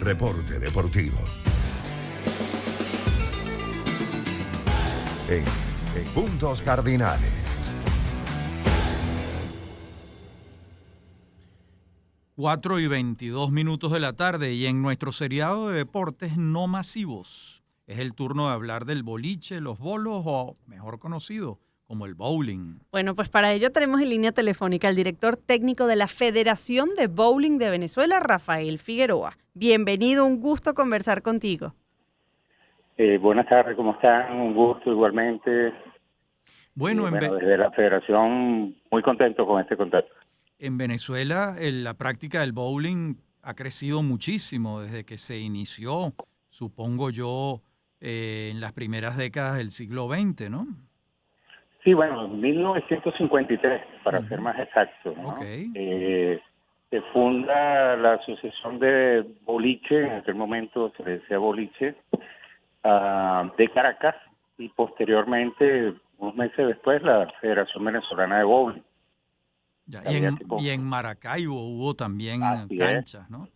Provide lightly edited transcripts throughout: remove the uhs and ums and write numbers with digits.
Reporte Deportivo. En Puntos Cardinales. 4:22 de la tarde y en nuestro seriado de deportes no masivos es el turno de hablar del boliche, los bolos o mejor conocido como el bowling. Bueno, pues para ello tenemos en línea telefónica al director técnico de la Federación de Bowling de Venezuela, Rafael Figueroa. Bienvenido, un gusto conversar contigo. Buenas tardes, ¿cómo están? Un gusto igualmente. Bueno, Desde la Federación muy contento con este contacto. En Venezuela la práctica del bowling ha crecido muchísimo desde que se inició, supongo yo, en las primeras décadas del siglo XX, ¿no? Sí, bueno, en 1953, para ser más exacto, ¿no? Okay. Se funda la Asociación de Boliche, en aquel momento se le decía Boliche, de Caracas, y posteriormente, unos meses después, la Federación Venezolana de Bowling. Ya, y en Maracaibo hubo también canchas, ¿no?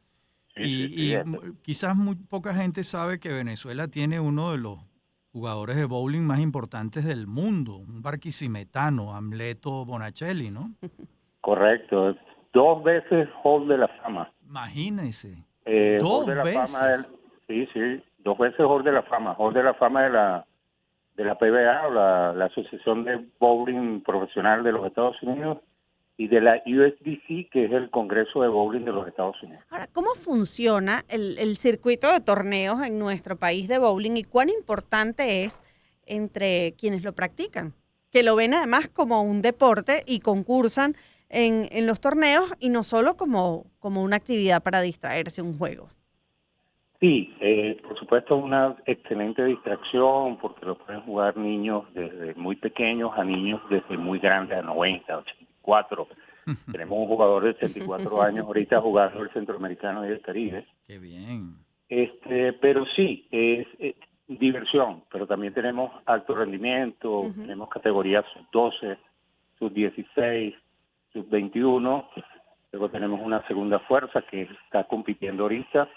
Sí, Quizás muy poca gente sabe que Venezuela tiene uno de los jugadores de bowling más importantes del mundo, un barquisimetano, Amleto Bonacelli, ¿no? Correcto, 2 veces Hall de la Fama. Imagínese, Hall de la veces. Fama, sí, 2 veces Hall de la Fama. Hall de la Fama de la PBA, o la Asociación de Bowling Profesional de los Estados Unidos, y de la USDC, que es el Congreso de Bowling de los Estados Unidos. Ahora, ¿cómo funciona el circuito de torneos en nuestro país de bowling y cuán importante es entre quienes lo practican? Que lo ven además como un deporte y concursan en los torneos y no solo como una actividad para distraerse, un juego. Sí, por supuesto una excelente distracción porque lo pueden jugar niños desde muy pequeños a niños desde muy grandes, a 90, 84. Tenemos un jugador de 64 años ahorita jugando el Centroamericano y el Caribe. Qué bien. Pero sí, es diversión, pero también tenemos alto rendimiento, tenemos categorías sub-12, sub-16, sub-21, luego tenemos una segunda fuerza que está compitiendo ahorita.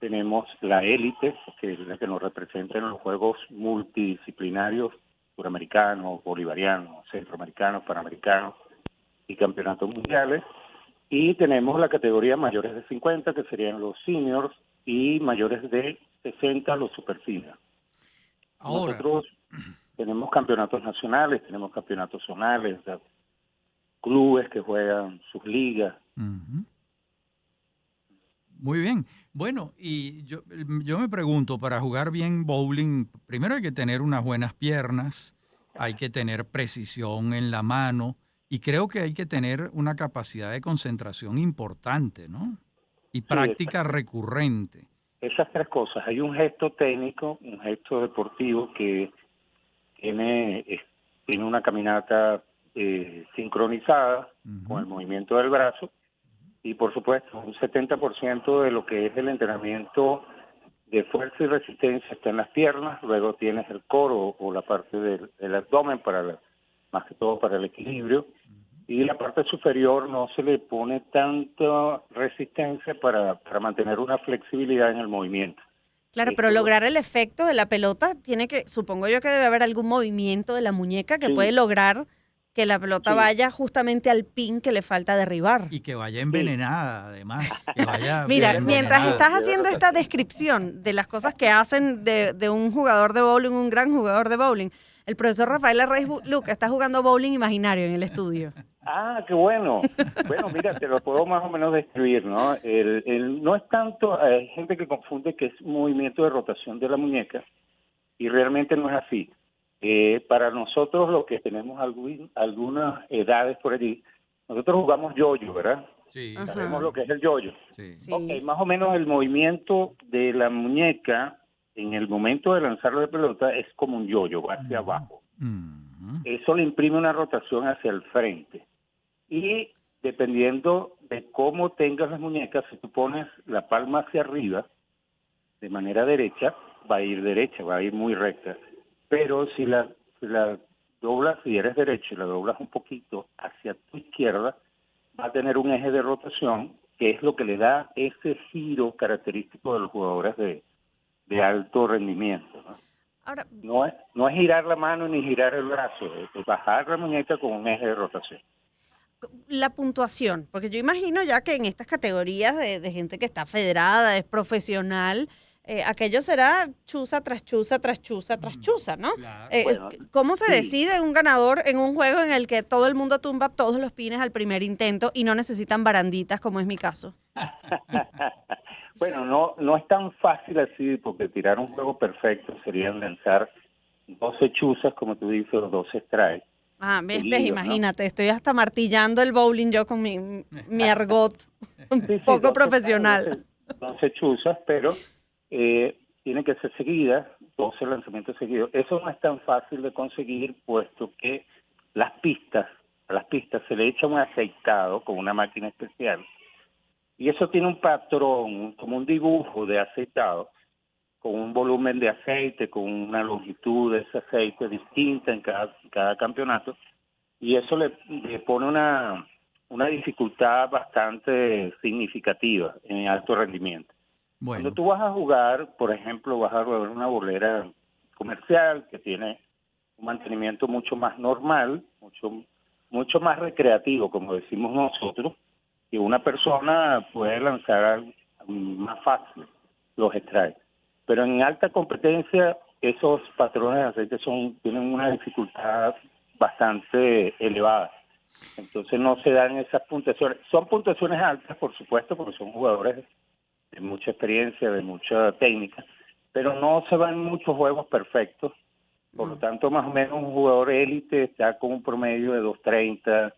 Tenemos la élite, que es la que nos representa en los juegos multidisciplinarios, suramericanos, bolivarianos, centroamericanos, panamericanos y campeonatos mundiales. Y tenemos la categoría mayores de 50, que serían los seniors, y mayores de 60, los super seniors. Ahora, nosotros tenemos campeonatos nacionales, tenemos campeonatos zonales, clubes que juegan sus ligas. Muy bien. Bueno, y yo me pregunto, para jugar bien bowling, primero hay que tener unas buenas piernas, hay que tener precisión en la mano y creo que hay que tener una capacidad de concentración importante, ¿no? Y práctica recurrente. Esas 3 cosas. Hay un gesto técnico, un gesto deportivo que tiene una caminata sincronizada con el movimiento del brazo, y por supuesto un 70% de lo que es el entrenamiento de fuerza y resistencia está en las piernas. Luego tienes el core o la parte del abdomen más que todo para el equilibrio, y la parte superior no se le pone tanta resistencia para mantener una flexibilidad en el movimiento. Claro, pero lograr el efecto de la pelota supongo yo que debe haber algún movimiento de la muñeca que puede lograr que la pelota vaya justamente al pin que le falta derribar. Y que vaya envenenada, además. Que vaya Mira, mientras estás haciendo esta descripción de las cosas que hacen de un jugador de bowling, un gran jugador de bowling, el profesor Rafael Arraiz Luca está jugando bowling imaginario en el estudio. Ah, qué bueno. Bueno, mira, te lo puedo más o menos describir, ¿no? No es tanto, hay gente que confunde que es un movimiento de rotación de la muñeca, y realmente no es así. Para nosotros, lo que tenemos algunas edades por allí, nosotros jugamos yoyo, ¿verdad? Sí. Sabemos lo que es el yoyo. Sí. Ok, más o menos el movimiento de la muñeca en el momento de lanzar la pelota es como un yoyo, va hacia abajo. Eso le imprime una rotación hacia el frente. Y dependiendo de cómo tengas las muñecas, si tú pones la palma hacia arriba, de manera derecha, va a ir derecha, va a ir muy recta. Pero si la doblas, si eres derecho y la doblas un poquito hacia tu izquierda, va a tener un eje de rotación que es lo que le da ese giro característico de los jugadores de alto rendimiento, ¿no? Ahora, No es girar la mano ni girar el brazo, es bajar la muñeca con un eje de rotación. la puntuación, porque yo imagino ya que en estas categorías de gente que está federada, es profesional, aquello será chuza tras chuza tras chuza tras chuza, ¿no? Claro. Bueno, ¿Cómo se sí. decide un ganador en un juego en el que todo el mundo tumba todos los pines al primer intento y no necesitan baranditas, como es mi caso? Bueno, no es tan fácil así, porque tirar un juego perfecto sería lanzar 12 chuzas, como tú dices, o 12 strikes. Ah, ves, Seguidos, ¿no? imagínate, estoy hasta martillando el bowling yo con mi argot un Sí, poco 12 profesional. strikes, 12 chuzas, pero tienen que ser seguidas, 12 lanzamientos seguidos. Eso no es tan fácil de conseguir, puesto que a las pistas se le echa un aceitado con una máquina especial, y eso tiene un patrón, como un dibujo de aceitado, con un volumen de aceite, con una longitud de ese aceite distinta en cada campeonato, y eso le pone una dificultad bastante significativa en alto rendimiento. Cuando Bueno, tú vas a jugar, por ejemplo, vas a jugar una bolera comercial que tiene un mantenimiento mucho más normal, mucho más recreativo, como decimos nosotros, y una persona puede lanzar más fácil los strikes. Pero en alta competencia, esos patrones de aceite tienen una dificultad bastante elevada. Entonces no se dan esas puntuaciones. Son puntuaciones altas, por supuesto, porque son jugadores de mucha experiencia, de mucha técnica, pero no se van muchos juegos perfectos. Por lo tanto, más o menos un jugador élite está con un promedio de 230,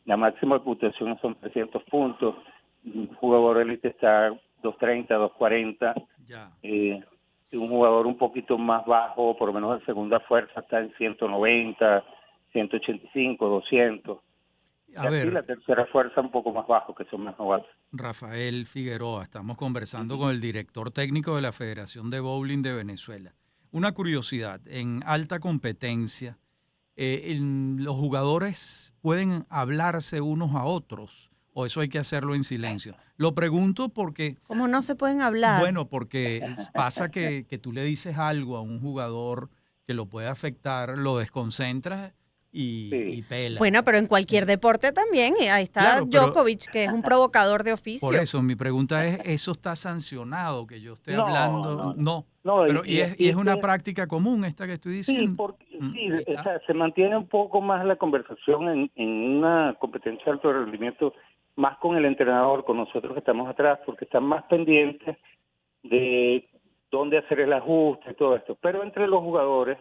la máxima puntuación son 300 puntos, un jugador élite está 230, 240, ya. un jugador un poquito más bajo, por lo menos de segunda fuerza, está en 190, 185, 200. Y A así la ver, tercera fuerza un poco más bajo, que son más novatos. Rafael Figueroa, estamos conversando con el director técnico de la Federación de Bowling de Venezuela. Una curiosidad, en alta competencia, ¿los jugadores pueden hablarse unos a otros o eso hay que hacerlo en silencio? Lo pregunto porque, ¿Cómo no se pueden hablar? bueno, porque pasa que tú le dices algo a un jugador que lo puede afectar, lo desconcentras y Sí. pela. Bueno, pero en cualquier deporte también. Y ahí está Claro, pero Djokovic, que es un provocador de por oficio. eso mi pregunta es, ¿eso está sancionado que yo esté No, hablando? no, no. No, No, pero y es es una que práctica común esta que estoy sí, diciendo. porque sí, Ahí o está. sea, se mantiene un poco más la conversación en una competencia de alto rendimiento, más con el entrenador, con nosotros que estamos atrás, porque están más pendientes de dónde hacer el ajuste y todo esto. Pero entre los jugadores,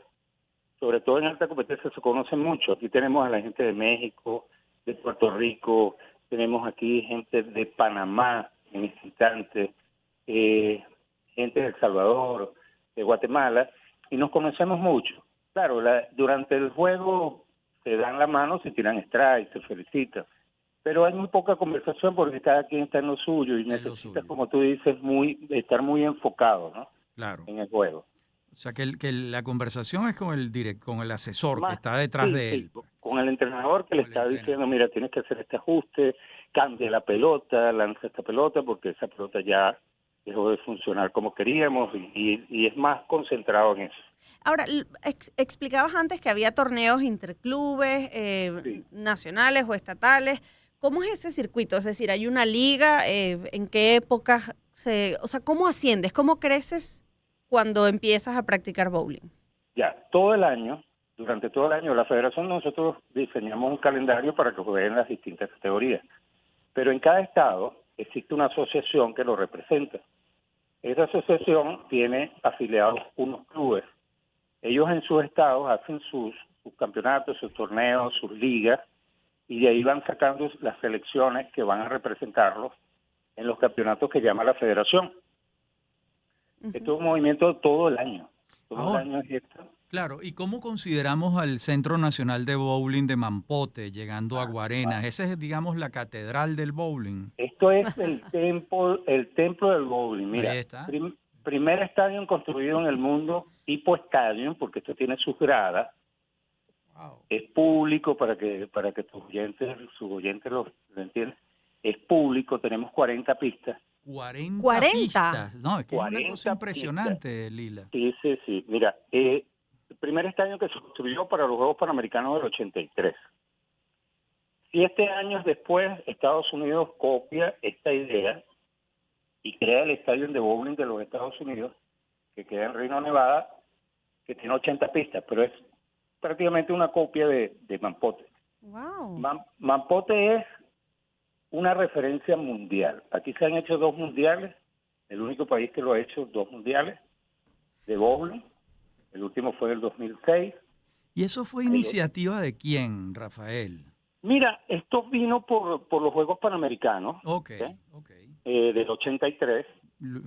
sobre todo en alta competencia, se conocen mucho. Aquí tenemos a la gente de México, de Puerto Rico, tenemos aquí gente de Panamá en este instante, gente de El Salvador, de Guatemala, y nos conocemos mucho. Claro, durante el juego se dan la mano, se tiran strikes, se felicitan, pero hay muy poca conversación porque cada quien está en lo suyo y Es lo necesita, suyo, como tú dices, estar muy enfocado, ¿no?, claro. en el juego. O sea, que la conversación es con con el asesor que Más, está detrás sí, de sí, él, pues. con el entrenador que le Con el está diciendo, entrenador. mira, tienes que hacer este ajuste, cambia la pelota, lanza esta pelota porque esa pelota ya dejó de funcionar como queríamos y es más concentrado en eso. Ahora, explicabas antes que había torneos interclubes, Sí. nacionales o estatales. ¿Cómo es ese circuito? Es decir, ¿hay una liga? ¿En qué épocas o sea, cómo asciendes? ¿Cómo creces cuando empiezas a practicar bowling? Ya, todo el año, durante todo el año, la federación nosotros diseñamos un calendario para que jueguen las distintas categorías, pero en cada estado existe una asociación que lo representa. Esa asociación tiene afiliados unos clubes. Ellos en sus estados hacen sus campeonatos, sus torneos, sus ligas, y de ahí van sacando las selecciones que van a representarlos en los campeonatos que llama la federación. Esto es un movimiento todo el año. Todo el Ahora, año es esto. claro, ¿y cómo consideramos al Centro Nacional de Bowling de Mampote llegando a Guarenas? Esa es, digamos, la catedral del bowling. Esto es el templo del bowling. Ahí Mira, está. primer estadio construido en el mundo, tipo estadio, porque esto tiene sus gradas. Wow. Es público para que sus oyentes lo entiendan. es público, tenemos 40 pistas. 40 40. pistas. No, es que es una 40 cosa impresionante, Lila. Sí, sí, sí. Mira, el primer estadio que se construyó para los Juegos Panamericanos del 83. 7 años después, Estados Unidos copia esta idea y crea el estadio de bowling de los Estados Unidos, que queda en Reno, Nevada, que tiene 80 pistas, pero es prácticamente una copia de Mampote. Wow. Mampote es una referencia mundial. Aquí se han hecho 2 mundiales, el único país que lo ha hecho 2 mundiales de bowling. El último fue el 2006. ¿Y eso fue iniciativa de quién, Rafael? Mira, esto vino por los Juegos Panamericanos, Ok, ¿sí? ok. Del 83.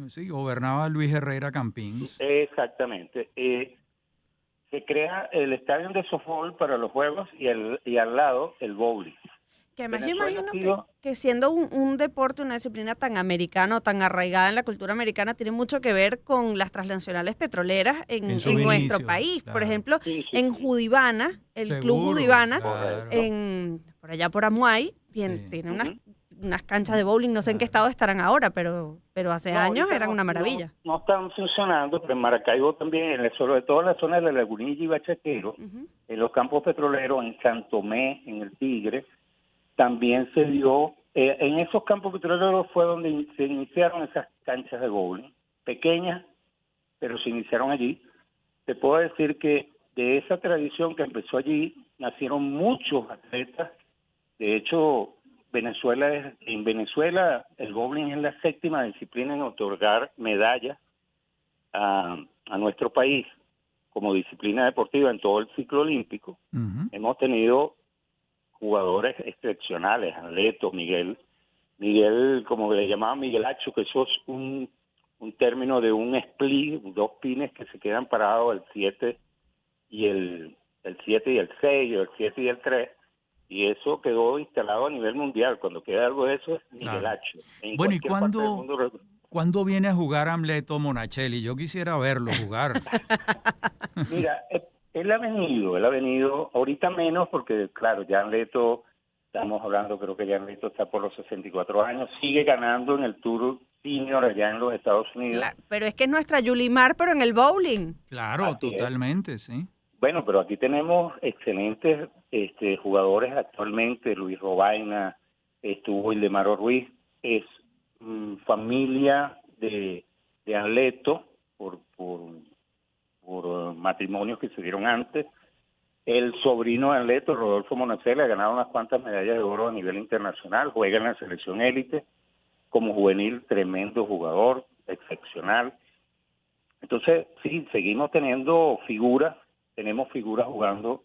Sí, gobernaba Luis Herrera Campins. Exactamente. Se crea el estadio de softball para los Juegos y al lado el bowling. Que además yo Venezuela imagino ha sido- que siendo un deporte, una disciplina tan americana o tan arraigada en la cultura americana, tiene mucho que ver con las transnacionales petroleras en En sus nuestro inicios, país. Por claro. ejemplo, Sí, sí, en sí. Judibana, el Club Seguro, Judibana, claro. por allá por Amuay, tiene, Sí. tiene Ujú. unas canchas de bowling, no sé en qué Claro. estado estarán ahora, pero hace No, años ahorita eran una maravilla. No están funcionando, pero en Maracaibo también, sobre todo en la zona de la Lagunilla y Bachaquero, Ujú. en los campos petroleros, en San Tomé, en el Tigre, también se dio, en esos campos petroleros fue donde se iniciaron esas canchas de bowling, pequeñas, pero se iniciaron allí. Te puedo decir que de esa tradición que empezó allí, nacieron muchos atletas. De hecho, en Venezuela el bowling es la 7ª disciplina en otorgar medallas a nuestro país como disciplina deportiva en todo el ciclo olímpico. Ujú. Hemos tenido jugadores excepcionales, Anleto, Miguel, como le llamaban Miguel Hacho, que eso es un término de un split, 2 pines que se quedan parados el 7 y el 7 y el 6, o el 7 y el 3, y eso quedó instalado a nivel mundial. Cuando queda algo de eso es Miguel Claro. Hacho. En Bueno, ¿y cualquier parte del mundo. cuándo viene a jugar Amleto Monachelli? Yo quisiera verlo jugar. Mira, él ha venido, ahorita menos porque, claro, ya Leto, estamos hablando, creo que ya Leto está por los 64 años, sigue ganando en el Tour Senior allá en los Estados Unidos. Pero es que es nuestra Yulimar, pero en el bowling. Claro, Así es. totalmente, sí. Bueno, pero aquí tenemos excelentes jugadores actualmente. Luis Robaina, estuvo Ildemaro Ruiz, es familia de Anleto por matrimonios que se dieron antes. El sobrino de Anleto, Rodolfo Monacela, ha ganado unas cuantas medallas de oro a nivel internacional, juega en la selección élite, como juvenil, tremendo jugador, excepcional. Entonces, sí, seguimos teniendo figuras, tenemos figuras jugando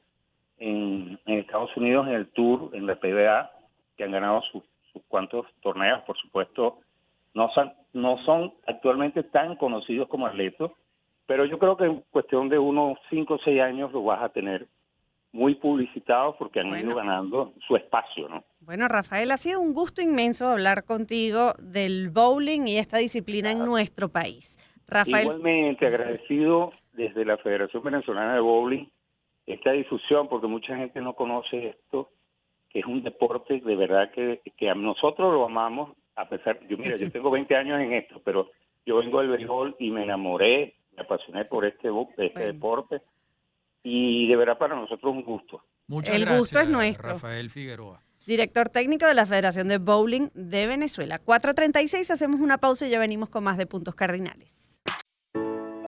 en Estados Unidos, en el Tour, en la PBA, que han ganado sus cuantos torneos. Por supuesto, no son actualmente tan conocidos como atletas, pero yo creo que en cuestión de unos 5 o 6 años lo vas a tener muy publicitados porque han ido ganando su espacio, ¿no? Bueno, Rafael, ha sido un gusto inmenso hablar contigo del bowling y esta disciplina en nuestro país. Rafael. Igualmente agradecido desde la Federación Venezolana de Bowling esta difusión, porque mucha gente no conoce esto, que es un deporte de verdad que a nosotros lo amamos, a pesar, yo tengo 20 años en esto, pero yo vengo del béisbol y me enamoré, me apasioné por este deporte, y de verdad para nosotros es un gusto. Muchas El gracias, gusto es nuestro. Rafael Figueroa. Director técnico de la Federación de Bowling de Venezuela. 4:36, hacemos una pausa y ya venimos con más de Puntos Cardinales.